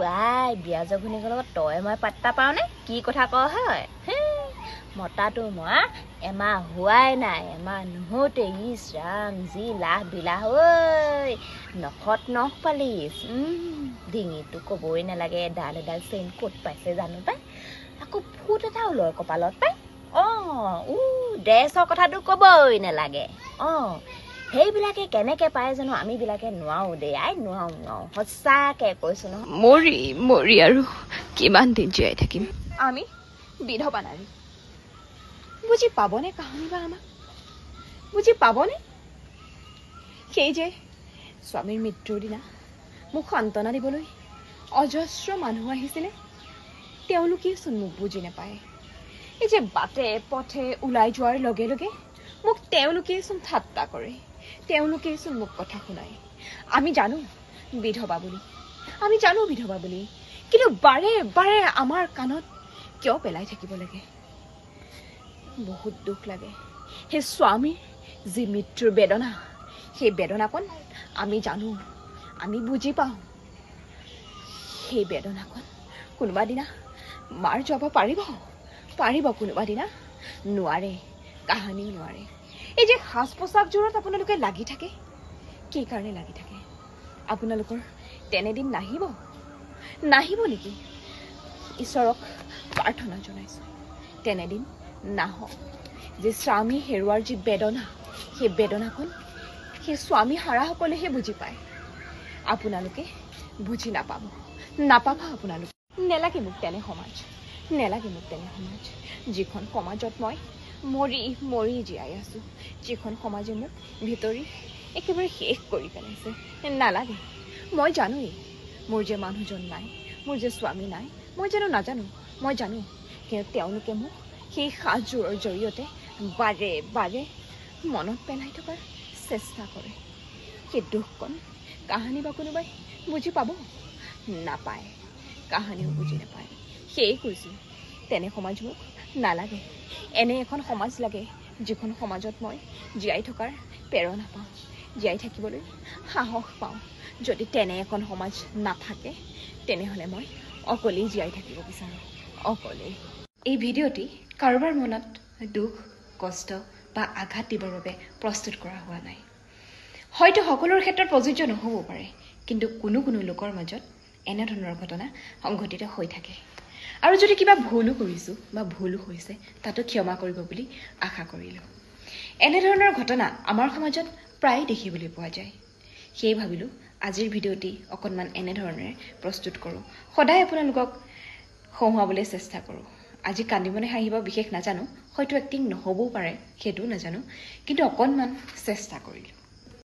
আই বিয়া জঘনিকৰ লগত তই মই পাত্তা পাওঁ নে কি কথা কওঁ হয় মতাটো মই এমাহ হোৱাই নাই এমাহ নহওঁতে ইছ ৰাম যি লাহ বিলাহ ঐ নখত নখ পালিছ ডিঙিটো ক'বই নালাগে এডাল এডাল চেইন ক'ত পাইছে জানো পাই আকৌ ফুট এটা ওলৰ কপালত পাই ড্ৰেছৰ কথাটো ক'বই নালাগে সেইবিলাকে কেনেকে পায় জানো আমিবিলাকে নোৱাৰো দেই আই নোৱাৰো সঁচাকে কৈছো নহয় মৰি আৰু কিমান দিন জীয়াই থাকিম আমি বিধৱা নাৰী বুজি পাবনে কাহানী বা আমাক বুজি পাবনে সেই যে স্বামীৰ মৃত্যুৰ দিনা মোক সান্তনা দিবলৈ অজস্ৰ মানুহ আহিছিলে তেওঁলোকেইচোন মোক বুজি নাপায় এই যে বাটে পথে ওলাই যোৱাৰ লগে লগে মোক তেওঁলোকেইচোন ঠাট্টা কৰে তেওঁলোকেইচোন মোক কথা শুনায় আমি জানো বিধৱা বুলি কিন্তু বাৰে বাৰে আমাৰ কাণত কিয় পেলাই থাকিব লাগে বহুত দুখ লাগে সেই স্বামীৰ যি মৃত্যুৰ বেদনা সেই বেদনাকণ আমি জানো আমি বুজি পাওঁ সেই বেদনাকণ কোনোবা দিনা মাৰ যাব পাৰিব কোনোবা দিনা নোৱাৰে কাহানিও নোৱাৰে এই যে সাজ পোছাকযোৰত আপোনালোকে লাগি থাকে কি কাৰণে লাগি থাকে আপোনালোকৰ তেনেদিন নাহিব নেকি ঈশ্বৰক প্ৰাৰ্থনা জনাইছো তেনেদিন নাহক যে স্বামী হেৰুৱাৰ যি বেদনা সেই বেদনাকণ সেই স্বামী হাৰাসকলেহে বুজি পায় আপোনালোকে বুজি নাপাব আপোনালোকে নেলাগে মোক তেনে সমাজ যিখন সমাজত মই মৰি জীয়াই আছো যিখন সমাজে মোক ভিতৰি একেবাৰে শেষ কৰি পেলাইছে নালাগে মই জানোৱেই মোৰ যে মানুহজন নাই মোৰ যে স্বামী নাই মই জানো নাজানো মই জানো কিন্তু তেওঁলোকে মোক সেই সাজযোৰৰ জৰিয়তে বাৰে বাৰে মনত পেলাই থকাৰ চেষ্টা কৰে সেই দুখকণ কাহানী বা কোনোবাই বুজি পাব নাপায় কাহানিও বুজি নাপায় সেয়ে কৈছোঁ তেনে সমাজ মোক নালাগে এনে এখন সমাজ লাগে যিখন সমাজত মই জীয়াই থকাৰ প্ৰেৰণা পাওঁ জীয়াই থাকিবলৈ সাহস পাওঁ যদি তেনে এখন সমাজ নাথাকে তেনেহ'লে মই অকলেই জীয়াই থাকিব বিচাৰোঁ অকলেই এই ভিডিঅ'টি কাৰোবাৰ মনত দুখ কষ্ট বা আঘাত দিবৰ বাবে প্ৰস্তুত কৰা হোৱা নাই হয়তো সকলোৰে ক্ষেত্ৰত প্ৰযোজ্য নহ'ব পাৰে কিন্তু কোনো লোকৰ মাজত এনেধৰণৰ ঘটনা সংঘটিত হৈ থাকে আৰু যদি কিবা ভুলো কৰিছোঁ বা ভুলো হৈছে তাতো ক্ষমা কৰিব বুলি আশা কৰিলোঁ এনেধৰণৰ ঘটনা আমাৰ সমাজত প্ৰায় দেখিবলৈ পোৱা যায় সেয়ে ভাবিলোঁ আজিৰ ভিডিঅ'টি অকণমান এনেধৰণেৰে প্ৰস্তুত কৰোঁ সদায় আপোনালোকক হহুৱাবলৈ চেষ্টা কৰোঁ আজি কান্দিবনে হাঁহিব বিশেষ নাজানো হয়তো এক্টিং নহ'বও পাৰে সেইটোও নাজানো কিন্তু অকণমান চেষ্টা কৰিলোঁ